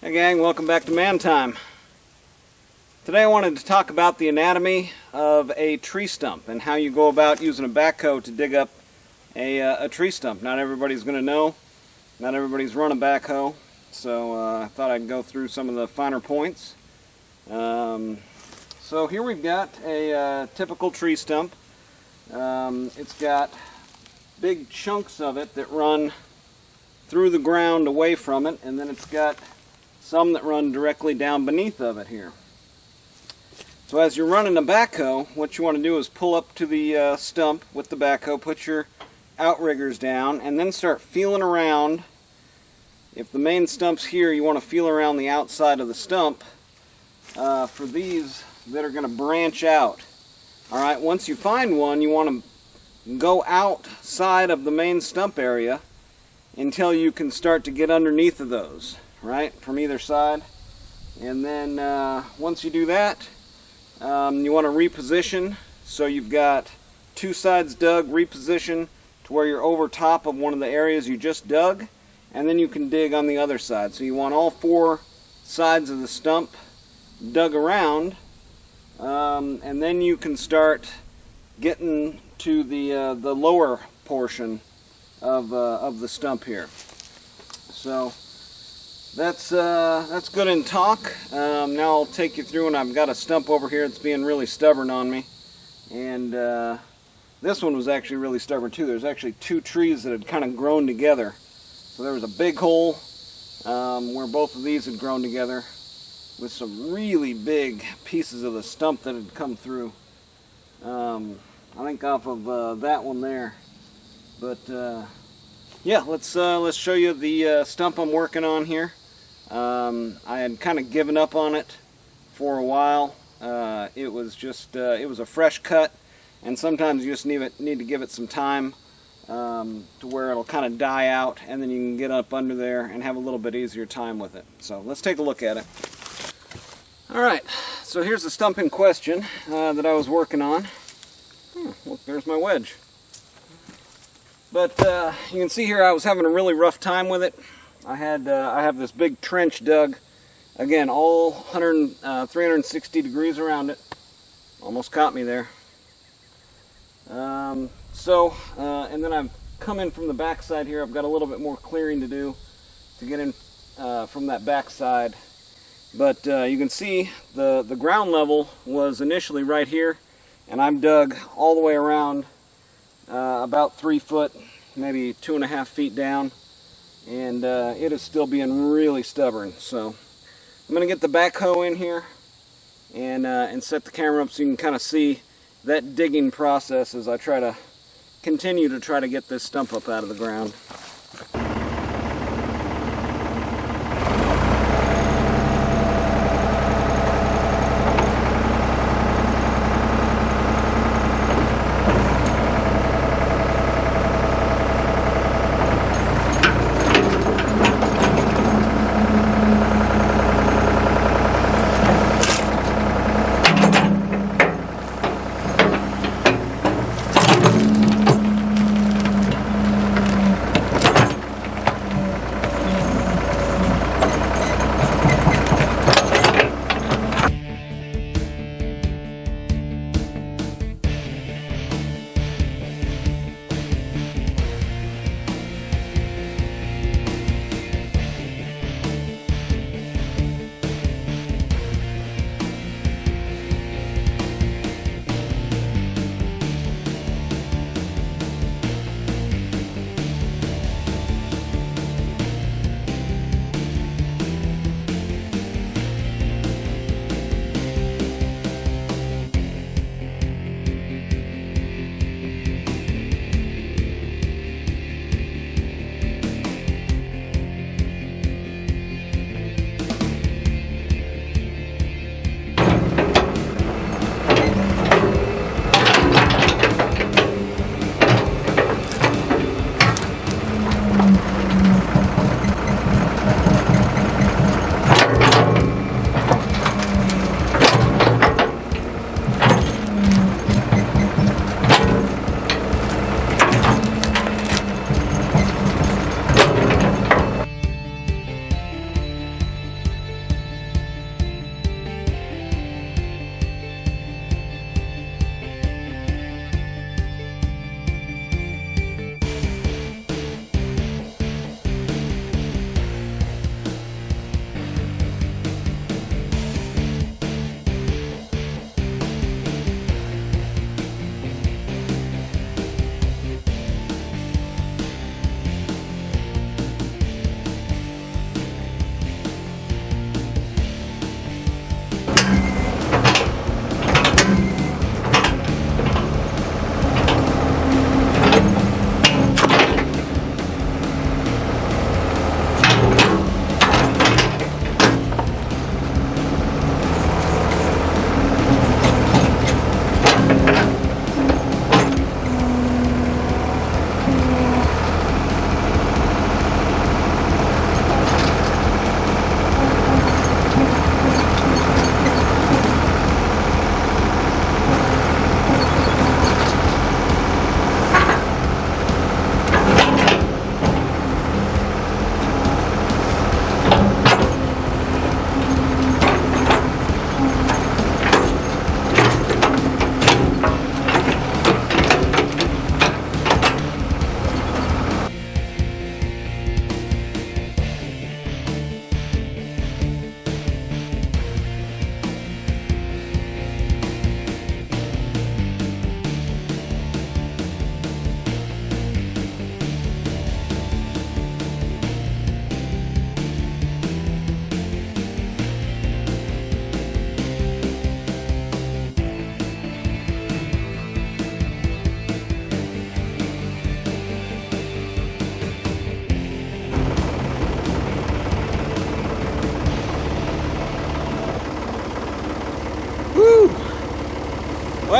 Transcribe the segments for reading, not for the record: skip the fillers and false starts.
Hey gang, welcome back to Man Time. Today I wanted to talk about the anatomy of a tree stump and how you go about using a backhoe to dig up a tree stump. Not everybody's going to know, not everybody's run a backhoe, so I thought I'd go through some of the finer points. So here we've got a typical tree stump. It's got big chunks of it that run through the ground away from it, and then it's got some that run directly down beneath of it here. So as you're running a backhoe, what you want to do is pull up to the stump with the backhoe, put your outriggers down, and then start feeling around. If the main stump's here, you want to feel around the outside of the stump for these that are going to branch out. Alright, once you find one, you want to go outside of the main stump area until you can start to get underneath of those, right, from either side. And then once you do that, you want to reposition, so you've got two sides dug, reposition to where you're over top of one of the areas you just dug, and then you can dig on the other side. So you want all four sides of the stump dug around, and then you can start getting to the lower portion of the stump here. So that's good in talk. Now I'll take you through, and I've got a stump over here that's being really stubborn on me, and this one was actually really stubborn too. There's actually two trees that had kind of grown together. So there was a big hole where both of these had grown together with some really big pieces of the stump that had come through. I think off of that one there. But yeah, let's show you the stump I'm working on here. I had kind of given up on it for a while. It was a fresh cut, and sometimes you just need to give it some time to where it'll kind of die out, and then you can get up under there and have a little bit easier time with it. So let's take a look at it. Alright, so here's the stump in question that I was working on. Look, there's my wedge. But you can see here I was having a really rough time with it. I have this big trench dug, again, all 360 degrees around it. Almost caught me there. And then I've come in from the back side here. I've got a little bit more clearing to do to get in from that back side. But you can see the ground level was initially right here, and I've dug all the way around about 3 foot, maybe 2.5 feet down, and it is still being really stubborn. So I'm going to get the backhoe in here and set the camera up so you can kind of see that digging process as I try to continue to get this stump up out of the ground.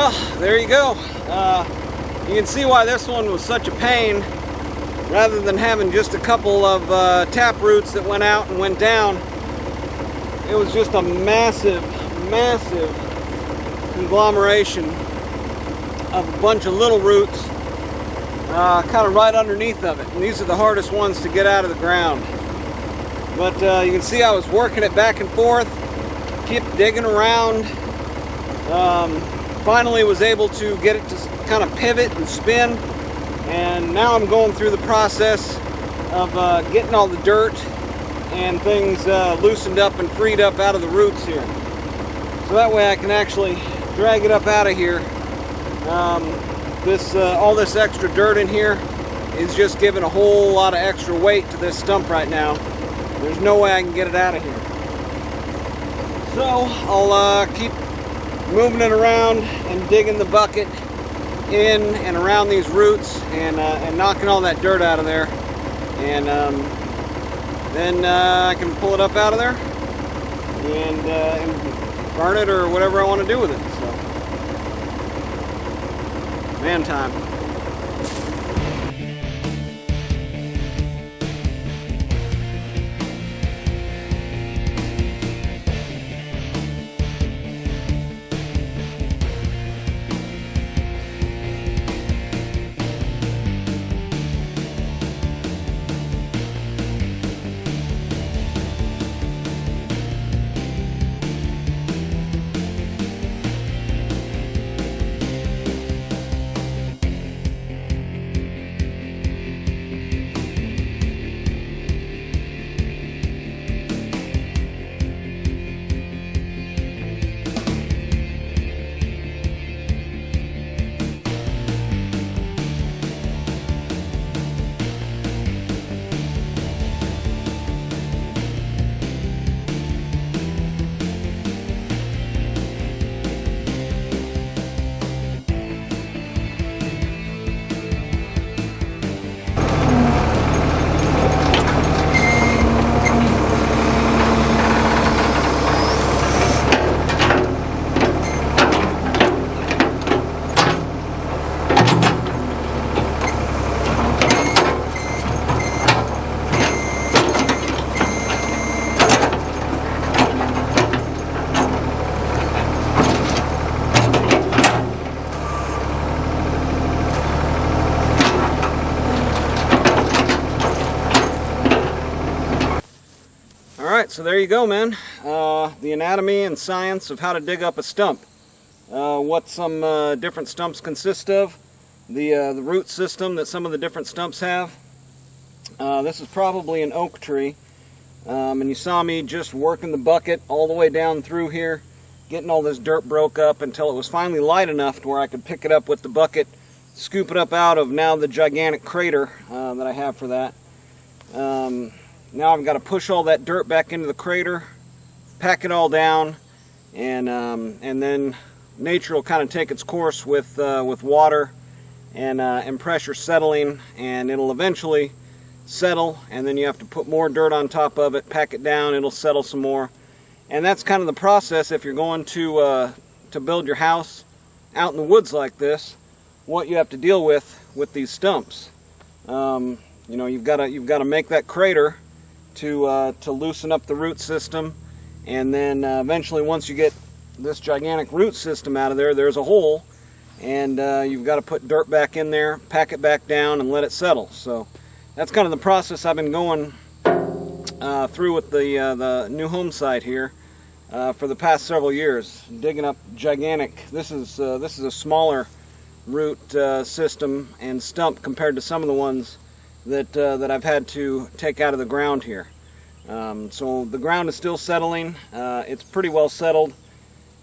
Well, there you go. You can see why this one was such a pain. Rather than having just a couple of tap roots that went out and went down, it was just a massive conglomeration of a bunch of little roots kind of right underneath of it. And these are the hardest ones to get out of the ground. But you can see I was working it back and forth, keep digging around. Finally was able to get it to kind of pivot and spin. And now I'm going through the process of getting all the dirt and things loosened up and freed up out of the roots here. So that way I can actually drag it up out of here. All this extra dirt in here is just giving a whole lot of extra weight to this stump right now. There's no way I can get it out of here. So I'll keep moving it around and digging the bucket in and around these roots and knocking all that dirt out of there, and then I can pull it up out of there and burn it or whatever I want to do with it. So, man time. Alright, so there you go, man. The anatomy and science of how to dig up a stump. What some different stumps consist of. The root system that some of the different stumps have. This is probably an oak tree. And you saw me just working the bucket all the way down through here, getting all this dirt broke up until it was finally light enough to where I could pick it up with the bucket, scoop it up out of now the gigantic crater that I have for that. Now I've got to push all that dirt back into the crater, pack it all down, and then nature will kind of take its course with water and pressure settling, and it'll eventually settle, and then you have to put more dirt on top of it, pack it down, it'll settle some more. And that's kind of the process if you're going to build your house out in the woods like this, what you have to deal with these stumps. You know, you've got to make that crater to loosen up the root system, and then eventually once you get this gigantic root system out of there, there's a hole, and you've got to put dirt back in there, pack it back down, and let it settle. So that's kind of the process I've been going through with the new home site here for the past several years, digging up gigantic. This is a smaller root system and stump compared to some of the ones that I've had to take out of the ground here. So the ground is still settling. It's pretty well settled,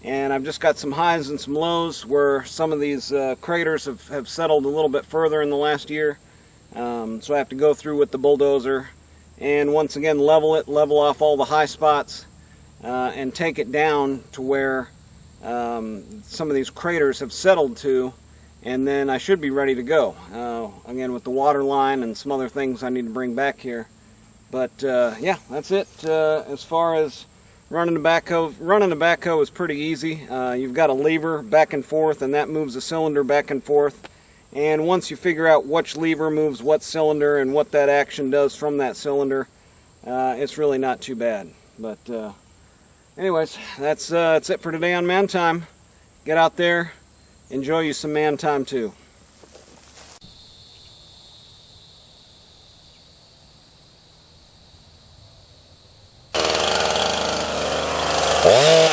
and I've just got some highs and some lows where some of these craters have settled a little bit further in the last year. So I have to go through with the bulldozer and once again level off all the high spots and take it down to where some of these craters have settled to, and then I should be ready to go. Again, with the water line and some other things I need to bring back here. But yeah, that's it as far as Running the backhoe is pretty easy. You've got a lever back and forth, and that moves the cylinder back and forth. And once you figure out which lever moves what cylinder and what that action does from that cylinder, it's really not too bad. But anyways, that's it for today on Man Time. Get out there, enjoy you some man time too. Oh,